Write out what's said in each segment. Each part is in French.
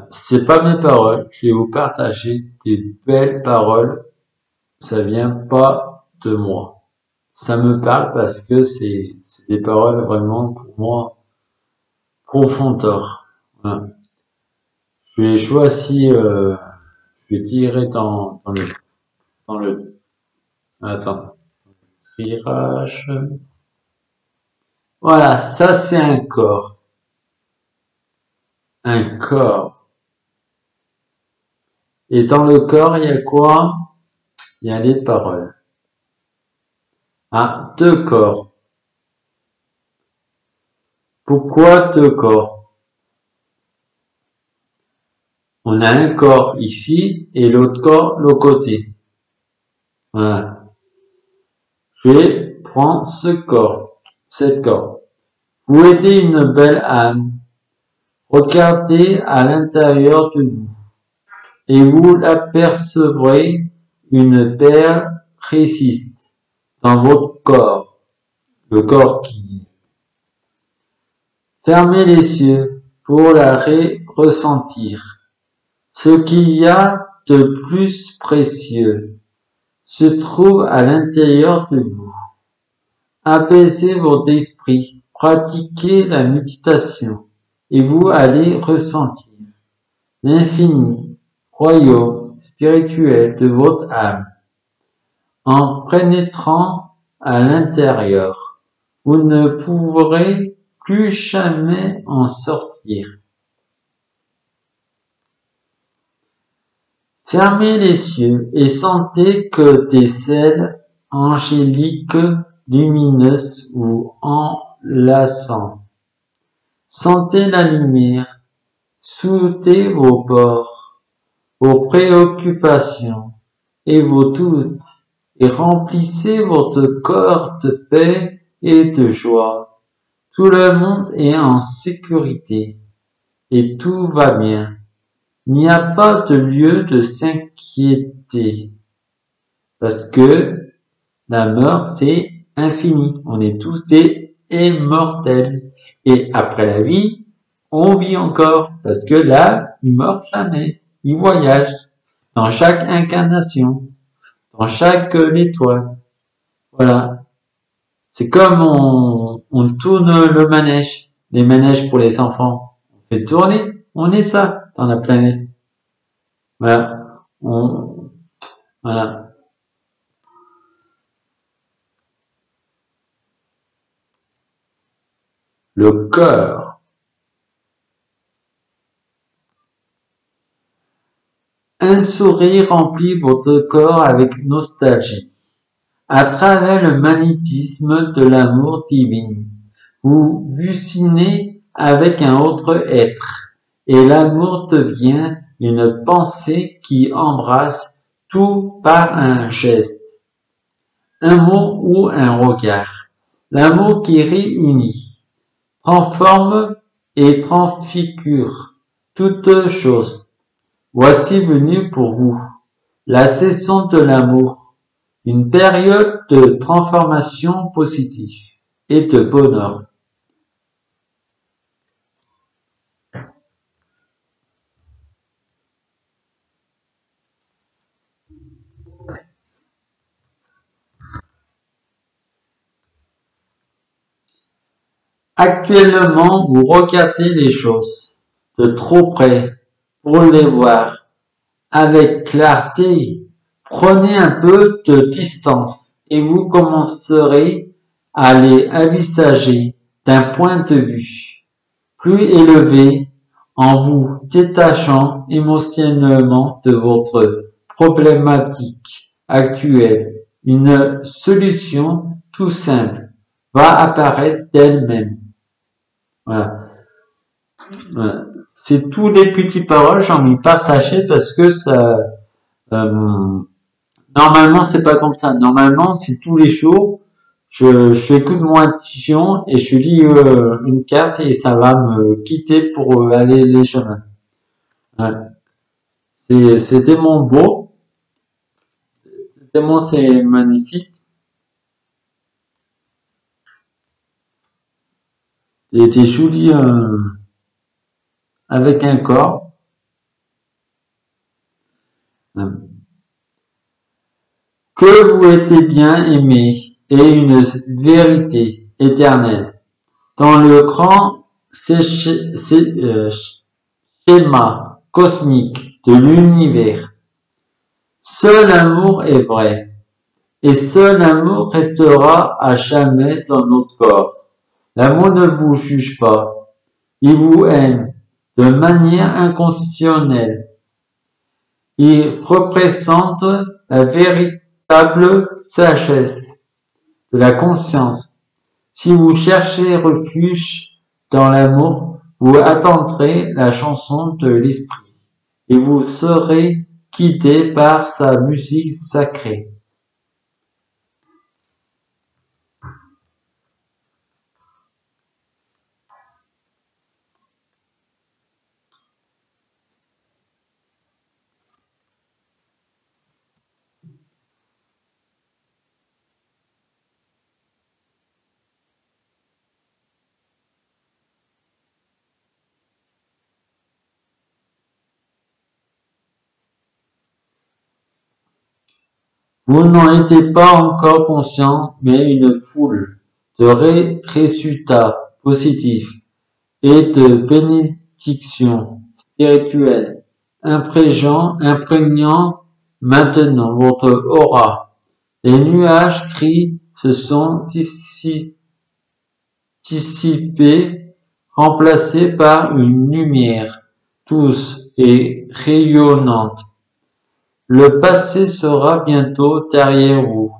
C'est pas mes paroles. Je vais vous partager des belles paroles. Ça vient pas de moi. Ça me parle parce que c'est des paroles vraiment pour moi profondeur. Voilà. Je vais choisir, je vais tirer dans le, attends, tirage. Voilà, ça c'est un corps. Un corps. Et dans le corps, il y a quoi? Il y a les paroles. Ah, deux corps. Pourquoi deux corps? On a un corps ici et l'autre corps l'autre côté. Voilà. Je vais prendre ce corps, cet corps. Vous êtes une belle âme. Regardez à l'intérieur de vous et vous apercevrez une perle précise dans votre corps, le corps qui. Fermez les yeux pour la ressentir. Ce qu'il y a de plus précieux se trouve à l'intérieur de vous. Apaisez votre esprit, pratiquez la méditation et vous allez ressentir l'infini royaume spirituel de votre âme. En pénétrant à l'intérieur, vous ne pourrez plus jamais en sortir. Fermez les yeux et sentez que des ailes angéliques lumineuses ou enlaçantes. Sentez la lumière, soudez vos bords, vos préoccupations et vos doutes et remplissez votre corps de paix et de joie. Tout le monde est en sécurité et tout va bien. Il n'y a pas de lieu de s'inquiéter parce que la mort c'est infini. On est tous des immortels et après la vie, on vit encore parce que là, il meurt jamais. Il voyage dans chaque incarnation, dans chaque étoile. Voilà. C'est comme on tourne le manège, les manèges pour les enfants. On fait tourner, on est ça dans la planète. Voilà. Voilà. Le cœur. Un sourire remplit votre corps avec nostalgie. À travers le magnétisme de l'amour divin, vous fusionnez avec un autre être, et l'amour devient une pensée qui embrasse tout par un geste, un mot ou un regard. L'amour qui réunit, transforme et transfigure toute chose. Voici venu pour vous la saison de l'amour, une période de transformation positive et de bonheur. Actuellement, vous regardez les choses de trop près pour les voir avec clarté. Prenez un peu de distance et vous commencerez à les envisager d'un point de vue plus élevé en vous détachant émotionnellement de votre problématique actuelle. Une solution tout simple va apparaître d'elle-même. Voilà. Voilà. C'est tous les petites paroles, j'en ai partagé parce que ça, normalement c'est pas comme ça. Normalement c'est tous les jours, j'écoute mon intuition et je lis une carte et ça va me quitter pour aller les chemins. Voilà. C'est tellement beau, tellement c'est magnifique. Il était joli avec un corps. Que vous êtes bien aimé et une vérité éternelle. Dans le grand schéma cosmique de l'univers, seul amour est vrai, et seul amour restera à jamais dans notre corps. L'amour ne vous juge pas, il vous aime de manière inconditionnelle. Il représente la véritable sagesse de la conscience. Si vous cherchez refuge dans l'amour, vous attendrez la chanson de l'esprit et vous serez guidé par sa musique sacrée. Vous n'en étiez pas encore conscient, mais une foule de résultats positifs et de bénédictions spirituelles imprégnant maintenant votre aura. Les nuages gris se sont dissipés, remplacés par une lumière douce et rayonnante. Le passé sera bientôt derrière vous.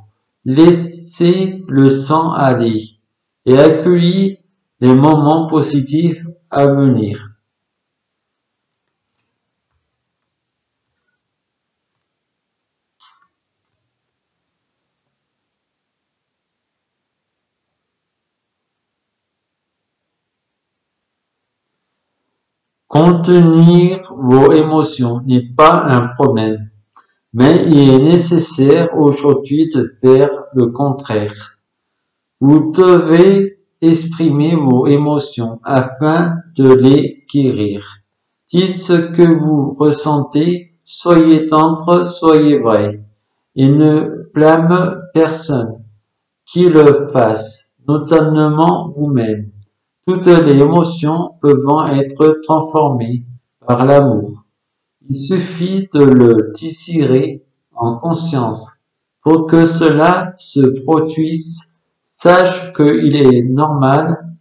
Laissez le sang aller et accueillez les moments positifs à venir. Contenir vos émotions n'est pas un problème, mais il est nécessaire aujourd'hui de faire le contraire. Vous devez exprimer vos émotions afin de les guérir. Dites ce que vous ressentez, soyez tendre, soyez vrai, et ne blâme personne qui le fasse, notamment vous-même. Toutes les émotions peuvent être transformées par l'amour. Il suffit de le désirer en conscience. Pour que cela se produise, sache qu'il est normal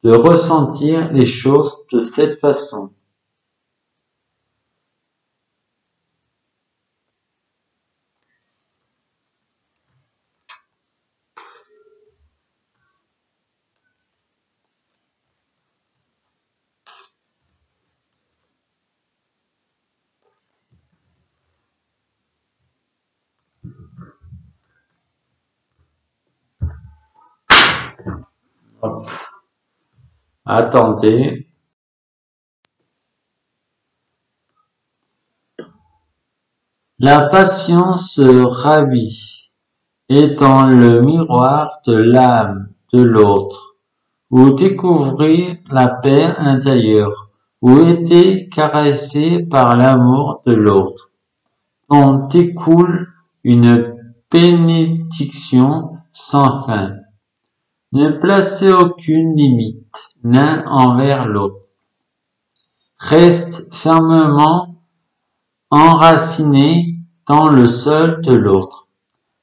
de ressentir les choses de cette façon. Hop. Attendez. La patience ravit, étant le miroir de l'âme de l'autre. Vous découvrez la paix intérieure, vous êtes caressé par l'amour de l'autre, dont découle une bénédiction sans fin. Ne placez aucune limite l'un envers l'autre. Reste fermement enraciné dans le sol de l'autre,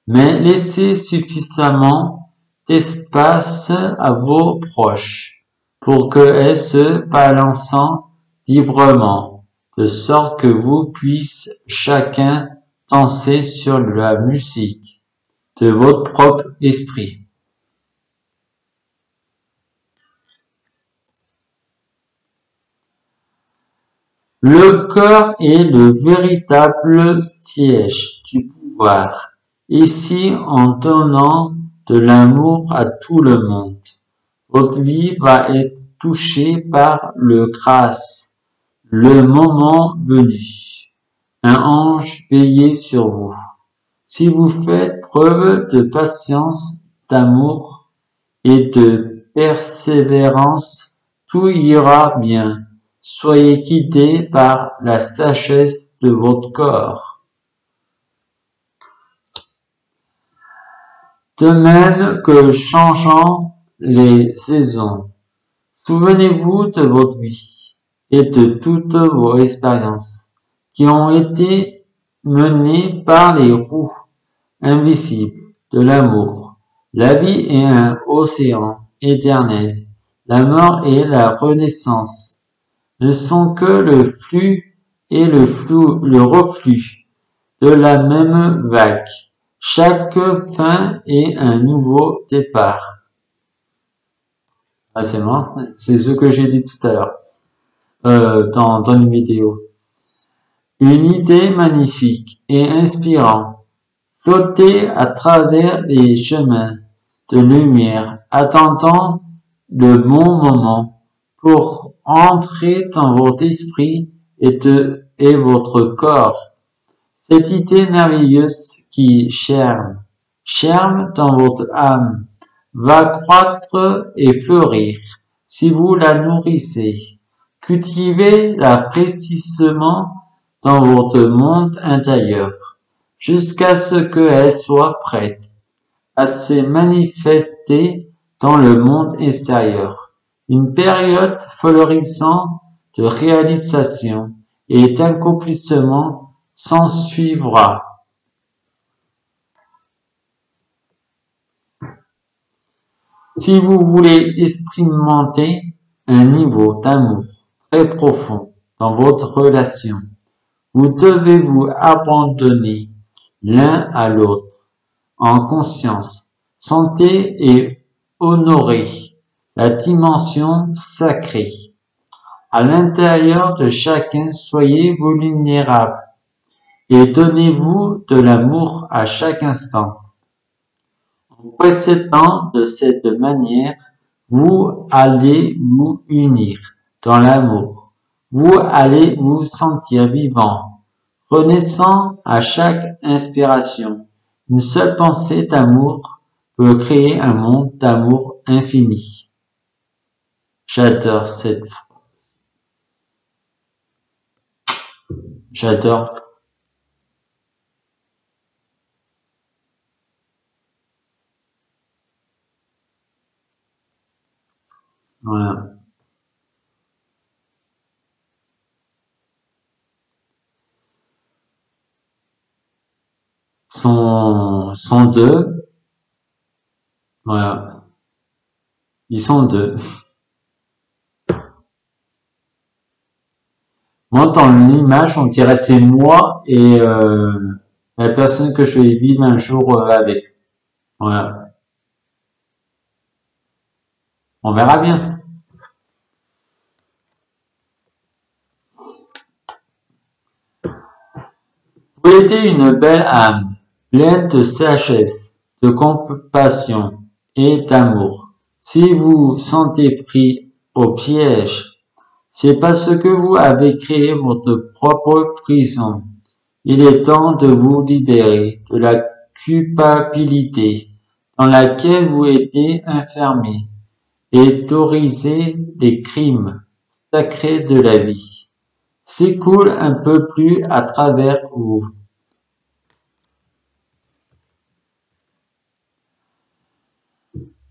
mais laissez suffisamment d'espace à vos proches pour qu'elles se balancent librement, de sorte que vous puissiez chacun danser sur la musique de votre propre esprit. Le cœur est le véritable siège du pouvoir. Ici, en donnant de l'amour à tout le monde, votre vie va être touchée par le grâce, le moment venu. Un ange veille sur vous. Si vous faites preuve de patience, d'amour et de persévérance, tout ira bien. Soyez guidés par la sagesse de votre corps. de même que changeant les saisons. Souvenez-vous de votre vie et de toutes vos expériences qui ont été menées par les roues invisibles de l'amour. La vie est un océan éternel. La mort et la renaissance ne sont que le flux et le reflux de la même vague. Chaque fin est un nouveau départ. Ah, c'est marrant. C'est ce que j'ai dit tout à l'heure dans une vidéo. Une idée magnifique et inspirante. Flottez à travers les chemins de lumière, attendant le bon moment pour entrer dans votre esprit et votre corps. Cette idée merveilleuse qui germe dans votre âme, va croître et fleurir si vous la nourrissez. Cultivez-la précisément dans votre monde intérieur, jusqu'à ce qu'elle soit prête à se manifester dans le monde extérieur. Une période florissante de réalisation et d'accomplissement s'ensuivra. Si vous voulez expérimenter un niveau d'amour très profond dans votre relation, vous devez vous abandonner l'un à l'autre en conscience. Sentez et honorez la dimension sacrée. À l'intérieur de chacun, soyez vulnérables et donnez-vous de l'amour à chaque instant. En procédant de cette manière, vous allez vous unir dans l'amour. Vous allez vous sentir vivant, renaissant à chaque inspiration. Une seule pensée d'amour peut créer un monde d'amour infini. J'adore cette phrase. J'adore. Voilà. Sont deux. Voilà. Ils sont deux. Moi, dans l'image, on dirait c'est moi et la personne que je vais vivre un jour avec. Voilà. On verra bien. Vous êtes une belle âme, pleine de sagesse, de compassion et d'amour. Si vous vous sentez pris au piège, c'est parce que vous avez créé votre propre prison. Il est temps de vous libérer de la culpabilité dans laquelle vous étiez enfermé et d'autoriser les crimes sacrés de la vie s'écoule un peu plus à travers vous.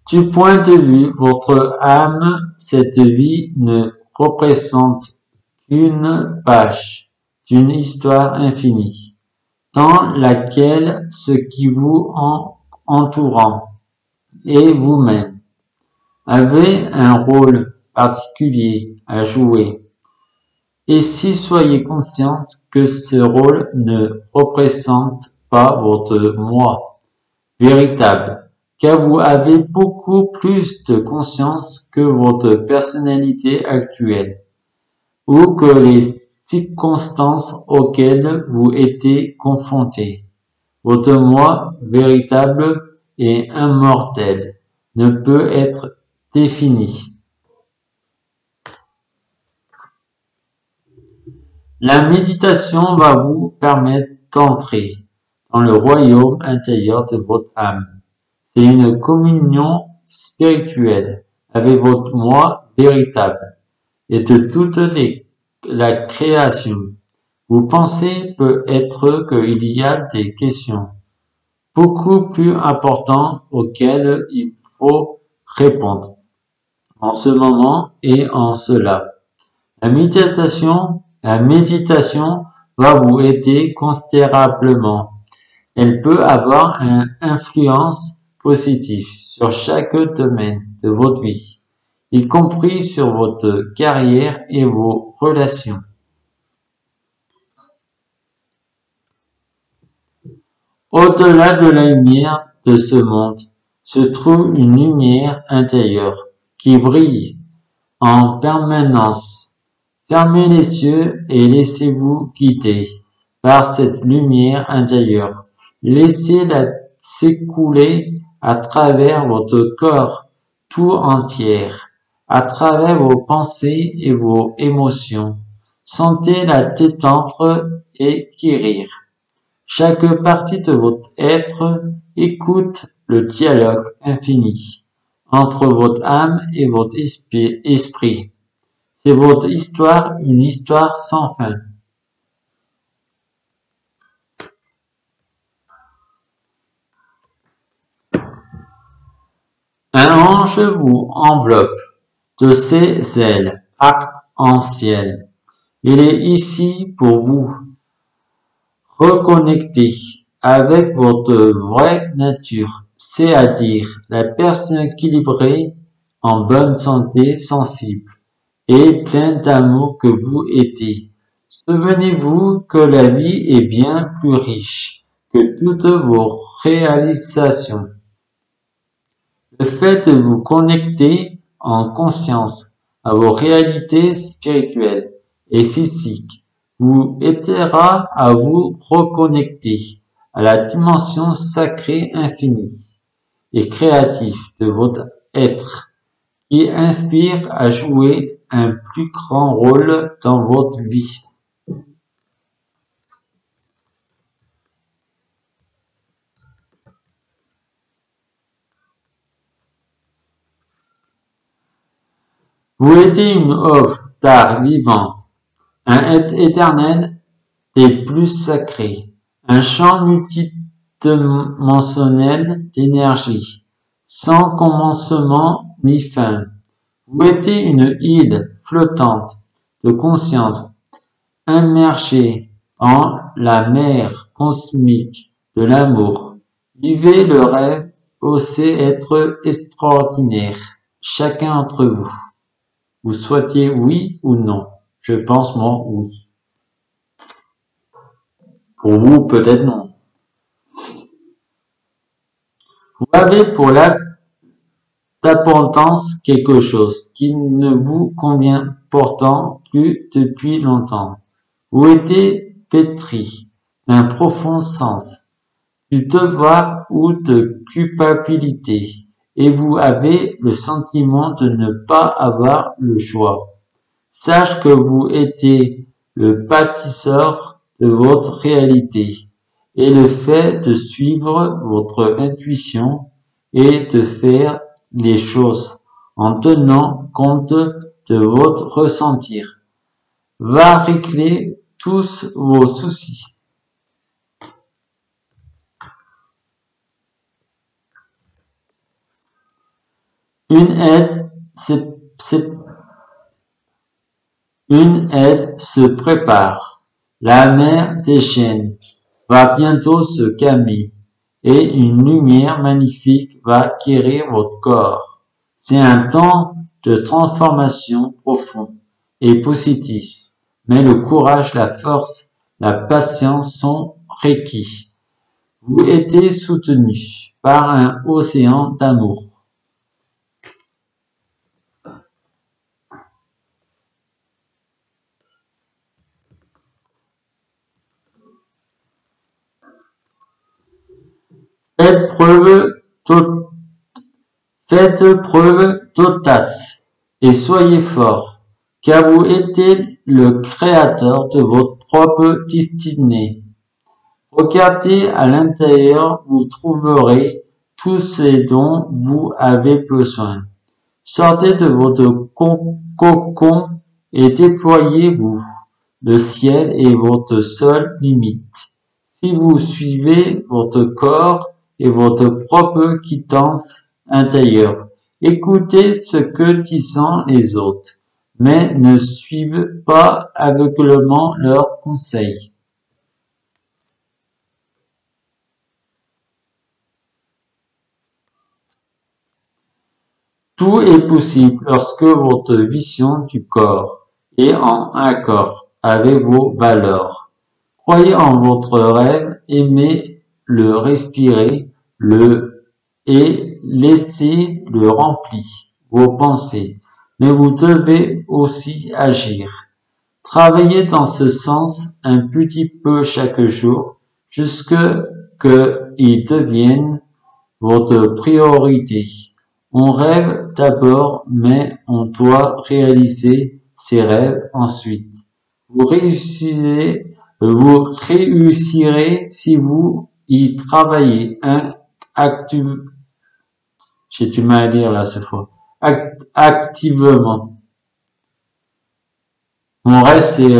Du point de vue votre âme, cette vie ne représente qu'une page d'une histoire infinie, dans laquelle ce qui vous entourant et vous-même avez un rôle particulier à jouer. Et si soyez conscient que ce rôle ne représente pas votre moi véritable, car vous avez beaucoup plus de conscience que votre personnalité actuelle, ou que les circonstances auxquelles vous êtes confrontés. Votre moi véritable et immortel ne peut être défini. La méditation va vous permettre d'entrer dans le royaume intérieur de votre âme. C'est une communion spirituelle avec votre moi véritable et de toute la création. Vous pensez peut-être qu'il y a des questions beaucoup plus importants auxquels il faut répondre en ce moment et en cela. La méditation va vous aider considérablement. Elle peut avoir une influence positive sur chaque domaine de votre vie, y compris sur votre carrière et vos relations. Au-delà de la lumière de ce monde se trouve une lumière intérieure qui brille en permanence. Fermez les yeux et laissez-vous guider par cette lumière intérieure. Laissez-la s'écouler à travers votre corps tout entier, à travers vos pensées et vos émotions. Sentez-la détendre et guérir. Chaque partie de votre être écoute le dialogue infini entre votre âme et votre esprit. C'est votre histoire, une histoire sans fin. Un ange vous enveloppe de ses ailes arc-en-ciel. Il est ici pour vous reconnecter avec votre vraie nature, c'est-à-dire la personne équilibrée, en bonne santé, sensible et pleine d'amour que vous êtes. Souvenez-vous que la vie est bien plus riche que toutes vos réalisations. Le fait de vous connecter en conscience à vos réalités spirituelles et physiques vous aidera à vous reconnecter à la dimension sacrée infinie et créative de votre être qui inspire à jouer un plus grand rôle dans votre vie. Vous êtes une œuvre d'art vivant, un être éternel des plus sacrés, un champ multidimensionnel d'énergie, sans commencement ni fin. Vous êtes une île flottante de conscience, immergée en la mer cosmique de l'amour. Vivez le rêve, osez être extraordinaire, chacun d'entre vous. Vous souhaitiez oui ou non? Je pense moi oui. Pour vous, peut-être non. Vous avez pour l'abondance quelque chose qui ne vous convient pourtant plus depuis longtemps. Vous êtes pétri d'un profond sens du devoir ou de culpabilité et vous avez le sentiment de ne pas avoir le choix. Sache que vous êtes le bâtisseur de votre réalité et le fait de suivre votre intuition et de faire les choses en tenant compte de votre ressentir va régler tous vos soucis. Une aide se prépare. La mer des chaînes va bientôt se calmer et une lumière magnifique va guérir votre corps. C'est un temps de transformation profond et positif, mais le courage, la force, la patience sont requis. Vous êtes soutenu par un océan d'amour. Faites preuve d'audace et soyez fort, car vous êtes le créateur de votre propre destinée. Regardez à l'intérieur, vous trouverez tout ce dont vous avez besoin. Sortez de votre cocon et déployez-vous. Le ciel est votre seule limite. Si vous suivez votre corps et votre propre quittance intérieure. Écoutez ce que disent les autres, mais ne suivez pas aveuglément leurs conseils. Tout est possible lorsque votre vision du corps est en accord avec vos valeurs. Croyez en votre rêve, aimez-le, respirez-le et laissez-le remplir vos pensées. Mais vous devez aussi agir. Travaillez dans ce sens un petit peu chaque jour jusqu'à ce qu'il devienne votre priorité. On rêve d'abord, mais on doit réaliser ses rêves ensuite. Vous réussirez si vous y travaillez j'ai du mal à dire là cette fois. Activement. Mon rêve, c'est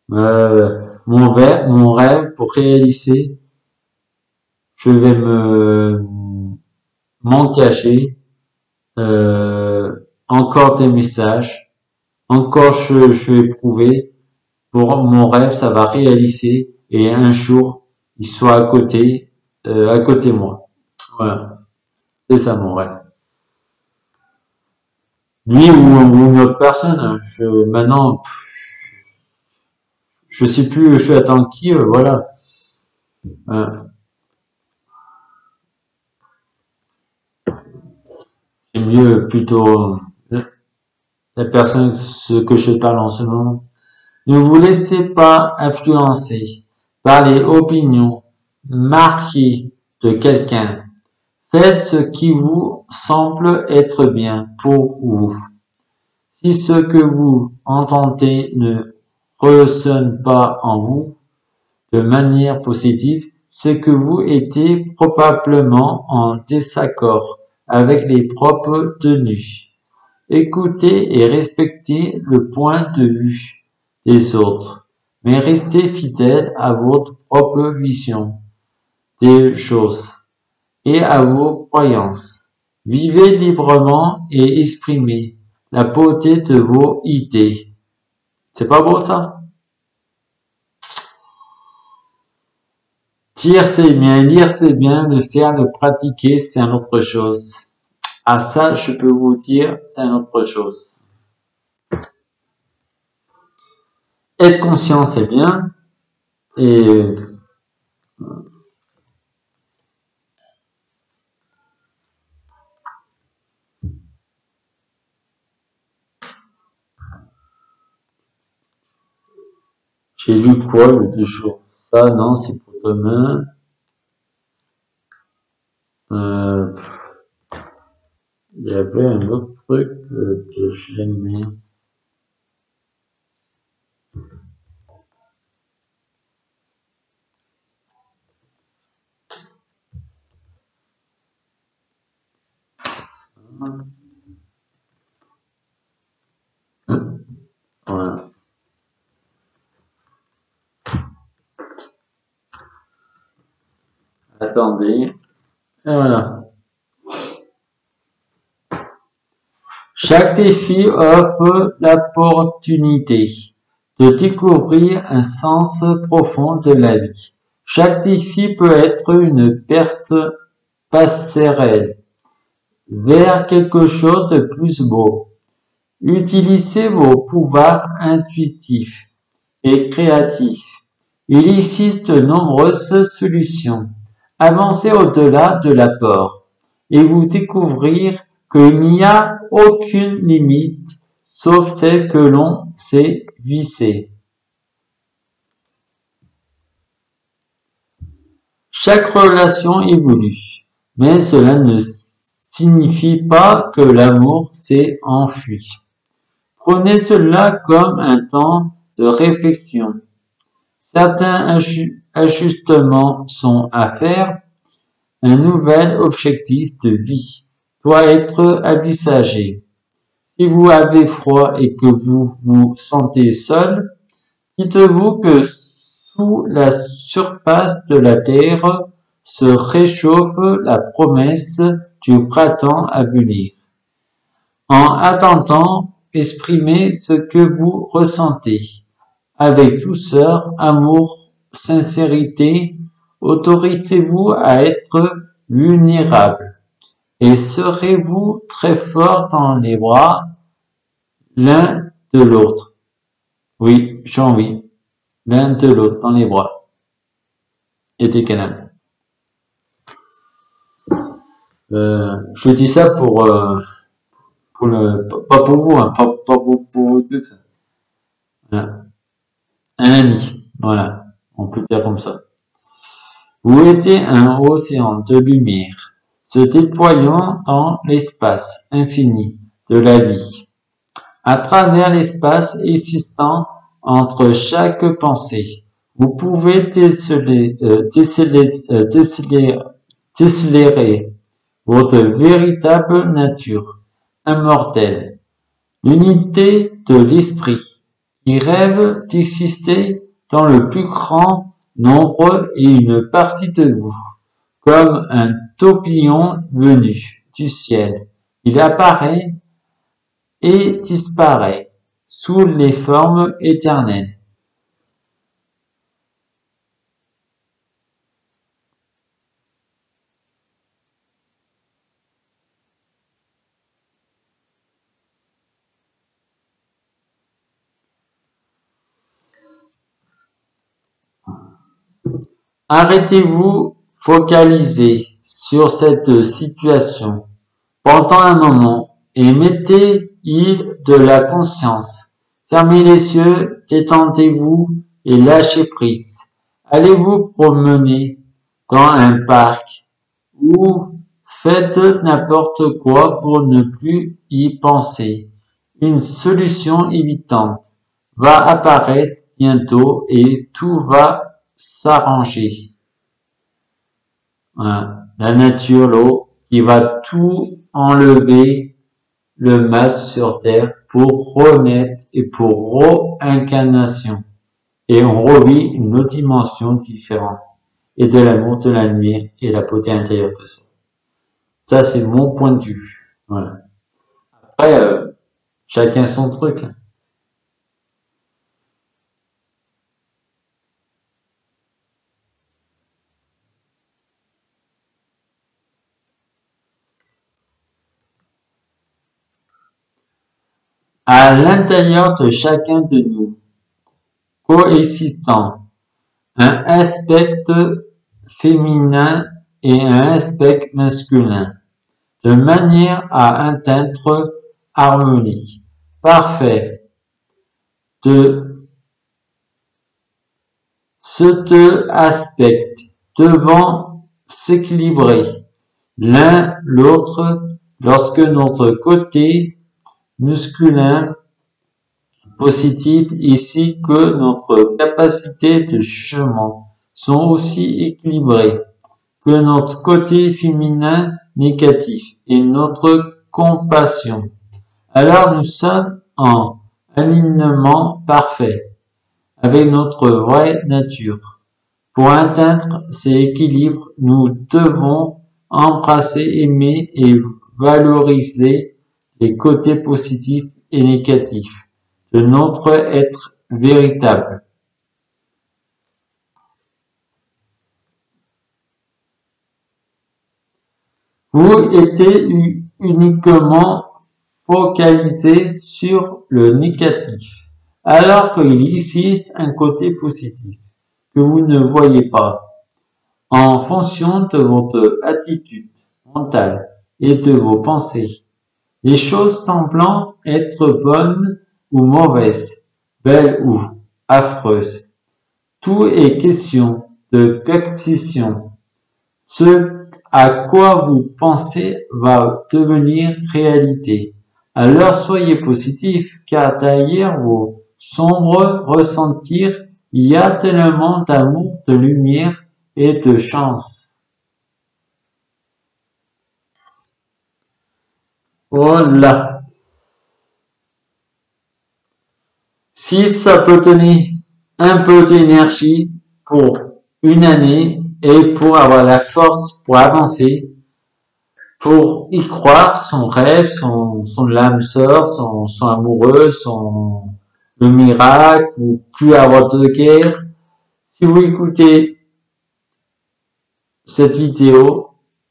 mon rêve pour réaliser. Je vais m'en cacher. Encore des messages. Encore je vais prouver. Pour mon rêve, ça va réaliser et un jour, il soit à côté de moi. Voilà. C'est ça mon rêve. Lui ou une autre personne. Maintenant, je sais plus, je attends qui, voilà. C'est mieux plutôt la personne ce que je parle en ce moment. Ne vous laissez pas influencer par les opinions marquées de quelqu'un. Faites ce qui vous semble être bien pour vous. Si ce que vous entendez ne résonne pas en vous de manière positive, c'est que vous êtes probablement en désaccord avec les propres tenues. Écoutez et respectez le point de vue des autres, mais restez fidèle à votre propre vision des choses et à vos croyances. Vivez librement et exprimez la beauté de vos idées. C'est pas beau ça? Dire c'est bien, lire c'est bien, le faire, le pratiquer c'est une autre chose. Ah ça, je peux vous dire, c'est une autre chose. Être conscient c'est bien et j'ai lu quoi l'autre jour? Ça, non, c'est pour demain. Il y avait un autre truc que j'aimais. Voilà. Attendez. Et voilà. Chaque défi offre l'opportunité de découvrir un sens profond de la vie. Chaque défi peut être une passerelle vers quelque chose de plus beau. Utilisez vos pouvoirs intuitifs et créatifs. Il existe de nombreuses solutions. Avancez au-delà de la peur et vous découvrir qu'il n'y a aucune limite sauf celle que l'on s'est fixée. Chaque relation évolue, mais cela ne signifie pas que l'amour s'est enfui. Prenez cela comme un temps de réflexion. Certains ajustements sont à faire. Un nouvel objectif de vie doit être envisagé. Si vous avez froid et que vous vous sentez seul, Dites-vous que sous la surface de la terre se réchauffe la promesse du printemps à venir. En attendant, exprimez ce que vous ressentez. Avec douceur, amour, sincérité, autorisez-vous à être vulnérable et serez-vous très fort dans les bras l'un de l'autre. Oui, j'ai envie. L'un de l'autre dans les bras. Et des câlins. Je dis ça pour pas pour vous, hein, pas pour vous tous. Voilà. Un ami, voilà, on peut dire comme ça. Vous étiez un océan de lumière, se déployant dans l'espace infini de la vie, à travers l'espace existant entre chaque pensée. Vous pouvez déceler votre véritable nature, immortelle, l'unité de l'esprit, qui rêve d'exister dans le plus grand nombre et une partie de vous, comme un tourbillon venu du ciel. Il apparaît et disparaît sous les formes éternelles. Arrêtez-vous focaliser sur cette situation pendant un moment et mettez-y de la conscience. Fermez les yeux, détendez-vous et lâchez prise. Allez vous promener dans un parc ou faites n'importe quoi pour ne plus y penser. Une solution évidente va apparaître bientôt et tout va s'arranger. Voilà. La nature, l'eau, qui va tout enlever le masque sur terre pour renaître et pour réincarnation. Et on revit une autre dimension différente. Et de l'amour, de la lumière et la beauté intérieure de soi. Ça, c'est mon point de vue. Voilà. Après, chacun son truc. À l'intérieur de chacun de nous, coexistant, un aspect féminin et un aspect masculin, de manière à atteindre harmonie, parfait, de ces deux aspects devant s'équilibrer l'un l'autre lorsque notre côté masculin positif ainsi que notre capacité de jugement sont aussi équilibrés que notre côté féminin négatif et notre compassion. Alors nous sommes en alignement parfait avec notre vraie nature. Pour atteindre ces équilibres, nous devons embrasser, aimer et valoriser les côtés positifs et négatifs de notre être véritable. Vous étiez uniquement focalisé sur le négatif, alors qu'il existe un côté positif que vous ne voyez pas. En fonction de votre attitude mentale et de vos pensées, les choses semblant être bonnes ou mauvaises, belles ou affreuses. Tout est question de perception. Ce à quoi vous pensez va devenir réalité. Alors soyez positif, car derrière vos sombres ressentir, il y a tellement d'amour, de lumière et de chance. Voilà. Si ça peut tenir un peu d'énergie pour une année et pour avoir la force pour avancer, pour y croire, son rêve, son âme sœur, son amoureux, le miracle, ou plus avoir de guerre. Si vous écoutez cette vidéo,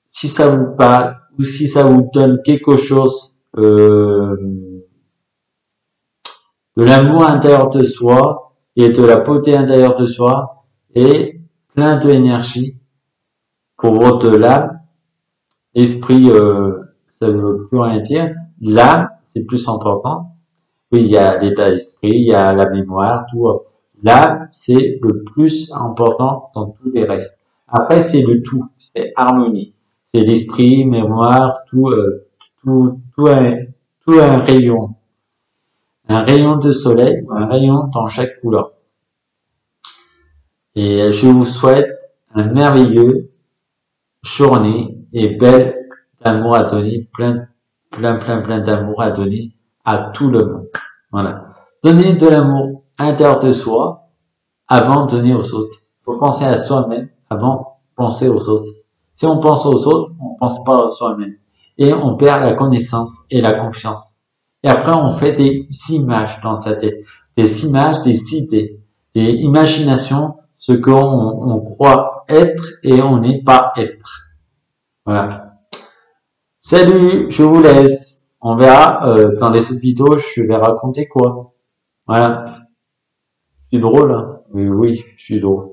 si ça vous parle, ou si ça vous donne quelque chose, de l'amour intérieur de soi et de la beauté intérieure de soi et plein d'énergie pour votre âme. Esprit, ça ne veut plus rien dire. L'âme, c'est plus important. Oui, il y a l'état d'esprit, il y a la mémoire, tout. L'âme, c'est le plus important dans tous les restes. Après, c'est le tout, c'est harmonie. C'est l'esprit, mémoire, tout un rayon. Un rayon de soleil, un rayon dans chaque couleur. Et je vous souhaite un merveilleux journée et belle d'amour à donner, plein d'amour à donner à tout le monde. Voilà. Donnez de l'amour à l'intérieur de soi avant de donner aux autres. Il faut penser à soi-même avant de penser aux autres. Si on pense aux autres, on pense pas à soi-même. Et on perd la connaissance et la confiance. Et après, on fait des images dans sa tête. Des images, des idées, des imaginations, ce qu'on croit être et on n'est pas être. Voilà. Salut, je vous laisse. On verra dans les autres vidéos, je vais raconter quoi. Voilà. Je suis drôle, hein? Oui, je suis drôle.